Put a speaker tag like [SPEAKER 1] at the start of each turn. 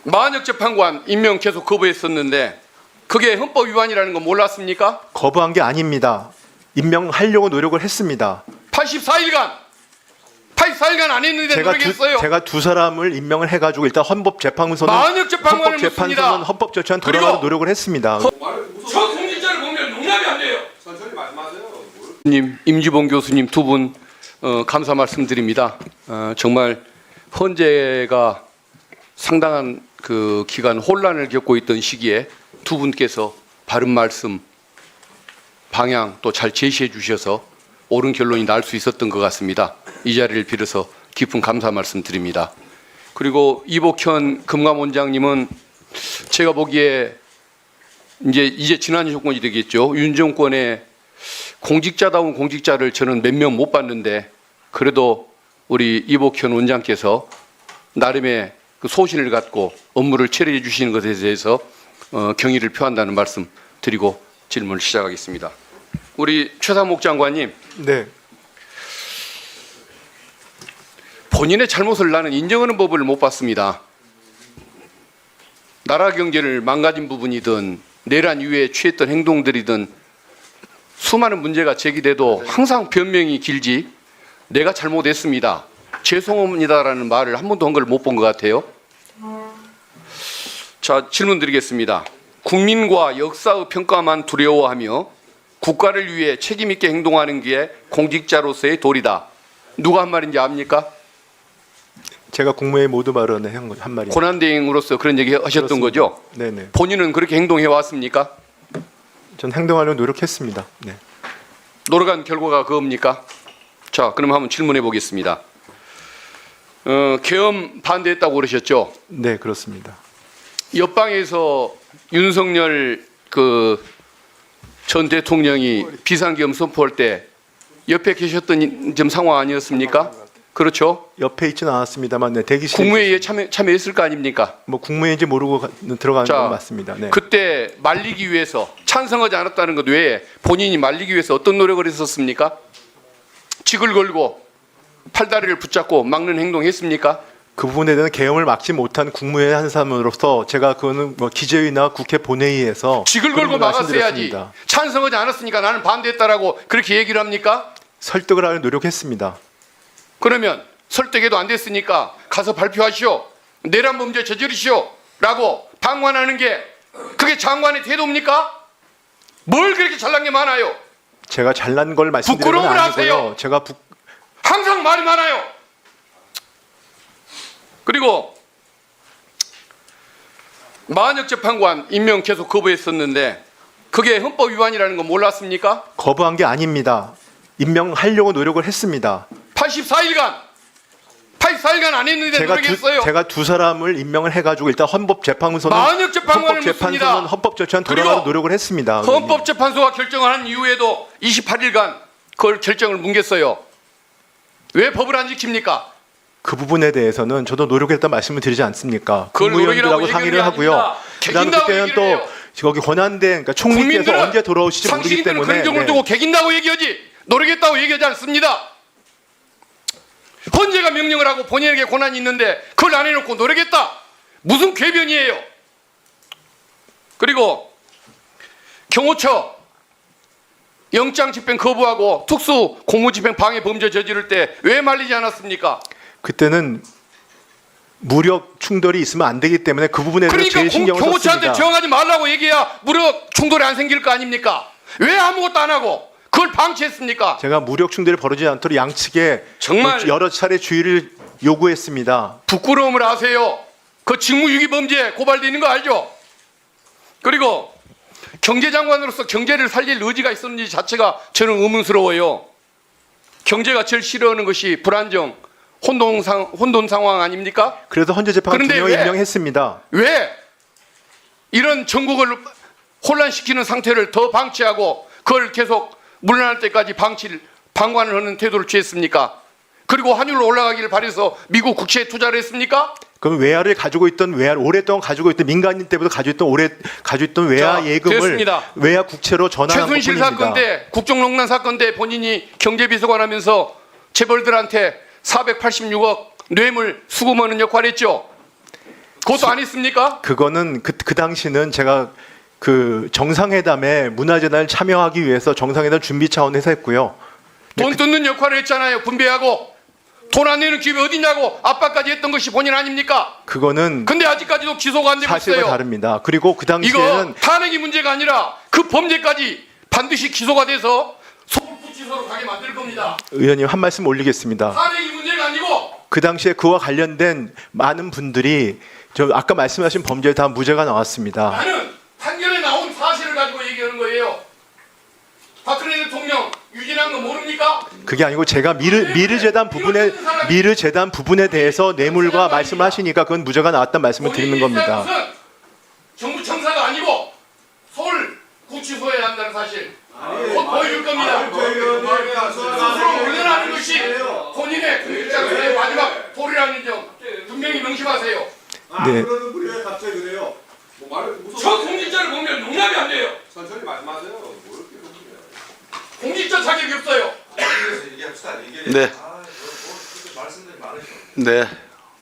[SPEAKER 1] 만역 재판관 임명 계속 거부했었는데 그게 헌법 위반이라는 거 몰랐습니까?
[SPEAKER 2] 거부한 게 아닙니다. 임명하려고 노력을 했습니다.
[SPEAKER 1] 84일간 안 했는데 모르겠어요.
[SPEAKER 2] 제가 두 사람을 임명을 해가지고 일단 헌법재판소는
[SPEAKER 1] 만역 재판관을 묻습니다.
[SPEAKER 2] 헌법 절차는 돌아가는 노력을 했습니다.
[SPEAKER 1] 저 공직자를 보면 용납이 안 돼요. 천천히 말씀하세요. 임지봉 교수님 두 분 감사 말씀드립니다. 정말 헌재가 상당한 그 기간 혼란을 겪고 있던 시기에 두 분께서 바른 말씀, 방향 또 잘 제시해 주셔서 옳은 결론이 날 수 있었던 것 같습니다. 이 자리를 빌어서 깊은 감사 말씀드립니다. 그리고 이복현 금감원장님은 제가 보기에 이제 지난 정권이 되겠죠. 윤 정권의 공직자다운 공직자를 저는 몇 명 못 봤는데 그래도 우리 이복현 원장께서 나름의 그 소신을 갖고 업무를 처리해 주시는 것에 대해서 경의를 표한다는 말씀 드리고 질문을 시작하겠습니다. 우리 최상목 장관님,
[SPEAKER 2] 네,
[SPEAKER 1] 본인의 잘못을 나는 인정하는 법을 못 봤습니다. 나라 경제를 망가진 부분이든 내란 이후에 취했던 행동들이든 수많은 문제가 제기돼도 항상 변명이 길지 내가 잘못했습니다, 죄송합니다라는 말을 한 번도 한 걸 못 본 것 같아요. 자, 질문 드리겠습니다. 국민과 역사의 평가만 두려워하며 국가를 위해 책임 있게 행동하는 게 공직자로서의 도리다. 누가 한 말인지 압니까?
[SPEAKER 2] 제가 국무회의 모두 발언에 한 말입니다.
[SPEAKER 1] 권한대행으로서 그런 얘기 하셨던
[SPEAKER 2] 그렇습니다.
[SPEAKER 1] 거죠?
[SPEAKER 2] 네네.
[SPEAKER 1] 본인은 그렇게 행동해 왔습니까?
[SPEAKER 2] 전 행동하려고 노력했습니다. 네.
[SPEAKER 1] 노력한 결과가 그겁니까? 자, 그럼 한번 질문해 보겠습니다. 계엄 반대했다고 그러셨죠?
[SPEAKER 2] 네, 그렇습니다.
[SPEAKER 1] 옆방에서 윤석열 전 대통령이 비상계엄 선포할 때 옆에 계셨던 좀 상황 아니었습니까? 그렇죠?
[SPEAKER 2] 옆에 있지는 않았습니다만, 네, 대기실.
[SPEAKER 1] 국무회의에 참여했을 거 아닙니까?
[SPEAKER 2] 뭐 국무회의인지 모르고 들어가는
[SPEAKER 1] 자,
[SPEAKER 2] 건 맞습니다. 네.
[SPEAKER 1] 그때 말리기 위해서 찬성하지 않았다는 것 외에 본인이 말리기 위해서 어떤 노력을 했었습니까? 직을 걸고 팔다리를 붙잡고 막는 행동했습니까?
[SPEAKER 2] 그 부분에 대한 계엄을 막지 못한 국무회의 한 사람으로서 제가 그거는 뭐 기재위나 국회 본회의에서
[SPEAKER 1] 직을 걸고 막았어야지. 찬성하지 않았으니까 나는 반대했다라고 그렇게 얘기를 합니까?
[SPEAKER 2] 설득을 하려 노력했습니다.
[SPEAKER 1] 그러면 설득해도 안 됐으니까 가서 발표하시오, 내란 범죄 저지르시오 라고 방관하는 게 그게 장관의 태도입니까? 뭘 그렇게 잘난 게 많아요?
[SPEAKER 2] 제가 잘난 걸 말씀드리는 건
[SPEAKER 1] 부끄러움을
[SPEAKER 2] 아니고요.
[SPEAKER 1] 하세요.
[SPEAKER 2] 제가
[SPEAKER 1] 항상 말이 많아요. 그리고 만역 재판관 임명 계속 거부했었는데 그게 헌법 위반이라는 거 몰랐습니까?
[SPEAKER 2] 거부한 게 아닙니다. 임명하려고 노력을 했습니다.
[SPEAKER 1] 84일간 안 했는데 모르겠어요.
[SPEAKER 2] 제가 두 사람을 임명을 해가지고 일단 헌법재판소는
[SPEAKER 1] 만역 재판관을 묻습니다.
[SPEAKER 2] 헌법 절차는 돌아가는 노력을 했습니다.
[SPEAKER 1] 헌법재판소가 결정을 한 이후에도 28일간 그걸 결정을 뭉갰어요. 왜 법을 안 지킵니까?
[SPEAKER 2] 그 부분에 대해서는 저도 노력했다 말씀을 드리지 않습니까?
[SPEAKER 1] 그걸
[SPEAKER 2] 국무위원들하고
[SPEAKER 1] 노력이라고
[SPEAKER 2] 상의를 하고요.
[SPEAKER 1] 아닙니다.
[SPEAKER 2] 그다음
[SPEAKER 1] 개긴다고
[SPEAKER 2] 그때는
[SPEAKER 1] 얘기를 해요.
[SPEAKER 2] 또 거기 권한대, 그러니까 총리께서
[SPEAKER 1] 국민들은
[SPEAKER 2] 언제 돌아오실지 모르기
[SPEAKER 1] 상식인들은
[SPEAKER 2] 때문에
[SPEAKER 1] 그런 경우를 두고 개긴다고 얘기하지 노력했다고 얘기하지 않습니다. 헌재가 명령을 하고 본인에게 권한이 있는데 그걸 안 해놓고 노력했다. 무슨 궤변이에요? 그리고 경호처 영장 집행 거부하고 특수 공무집행 방해 범죄 저지를 때 왜 말리지 않았습니까?
[SPEAKER 2] 그때는 무력 충돌이 있으면 안 되기 때문에 그 부분에 대해서 제일 신경을
[SPEAKER 1] 경호처한테
[SPEAKER 2] 썼습니다.
[SPEAKER 1] 저항하지 말라고 얘기해야 무력 충돌이 안 생길 거 아닙니까? 왜 아무것도 안 하고 그걸 방치했습니까?
[SPEAKER 2] 제가 무력 충돌이 벌어지지 않도록 양측에
[SPEAKER 1] 정말
[SPEAKER 2] 여러 차례 주의를 요구했습니다.
[SPEAKER 1] 부끄러움을 하세요. 그 직무유기 범죄 고발되는 거 알죠? 그리고 경제장관으로서 경제를 살릴 의지가 있었는지 자체가 저는 의문스러워요. 경제가 제일 싫어하는 것이 불안정, 혼돈 상황 아닙니까?
[SPEAKER 2] 그래서 헌재재판관 두 명을
[SPEAKER 1] 왜?
[SPEAKER 2] 임명했습니다.
[SPEAKER 1] 왜 이런 전국을 혼란시키는 상태를 더 방치하고 그걸 계속 물러날 때까지 방관을 하는 태도를 취했습니까? 그리고 환율로 올라가기를 바라서 미국 국채에 투자를 했습니까?
[SPEAKER 2] 그럼 외화를 가지고 있던 오랫동안 가지고 있던 민간인 때부터 가지고 있던 외화
[SPEAKER 1] 자,
[SPEAKER 2] 예금을
[SPEAKER 1] 됐습니다.
[SPEAKER 2] 외화 국채로 전환한
[SPEAKER 1] 최순실
[SPEAKER 2] 것뿐입니다.
[SPEAKER 1] 사건 때 국정농단 사건 때 본인이 경제비서관 하면서 재벌들한테 486억 뇌물 수금하는 역할을 했죠. 그것도 안 했습니까?
[SPEAKER 2] 그거는 그 당시는 제가 그 정상회담에 문화재단을 참여하기 위해서 정상회담 준비 차원에서 했고요.
[SPEAKER 1] 돈 뜯는 역할을 했잖아요. 분배하고 돈 안 내는 기업이 어디냐고 압박까지 했던 것이 본인 아닙니까?
[SPEAKER 2] 그거는
[SPEAKER 1] 근데 아직까지도 기소가 안 되고
[SPEAKER 2] 사실과
[SPEAKER 1] 있어요.
[SPEAKER 2] 다릅니다. 그리고 그 당시에는
[SPEAKER 1] 이거 탄핵이 문제가 아니라 그 범죄까지 반드시 기소가 돼서 소구치소로 가게 만들 겁니다.
[SPEAKER 2] 의원님 한 말씀 올리겠습니다.
[SPEAKER 1] 탄핵이 문제가 아니고
[SPEAKER 2] 그 당시에 그와 관련된 많은 분들이 저 아까 말씀하신 범죄에 다 무죄가 나왔습니다.
[SPEAKER 1] 나는 판결에 나온 사실을 가지고 얘기하는 거예요. 박근혜 대통령 유진한 거 모릅니까?
[SPEAKER 2] 그게 아니고 제가 미르재단 부분에 대해서 뇌물과 말씀하시니까 그건 무죄가 나왔다는 말씀을 드리는 겁니다.
[SPEAKER 1] 무슨 정부 청사가 아니고 서울 구치소에 한다는 사실 곧 보여줄 겁니다. 스스로 올려라는 것이 본인의 공직자로서의 마지막 도리라는 점 분명히 명심하세요.
[SPEAKER 2] 네.
[SPEAKER 3] 그러는 분이 왜 갑자기 그래요?
[SPEAKER 1] 저 공직자를 보면 용납이 안 돼요.
[SPEAKER 3] 천천히 말씀하세요.
[SPEAKER 1] 공직자 자격이 없어요.
[SPEAKER 3] 얘기합시다.
[SPEAKER 4] 네.
[SPEAKER 3] 말씀들이 많으셔.
[SPEAKER 4] 네.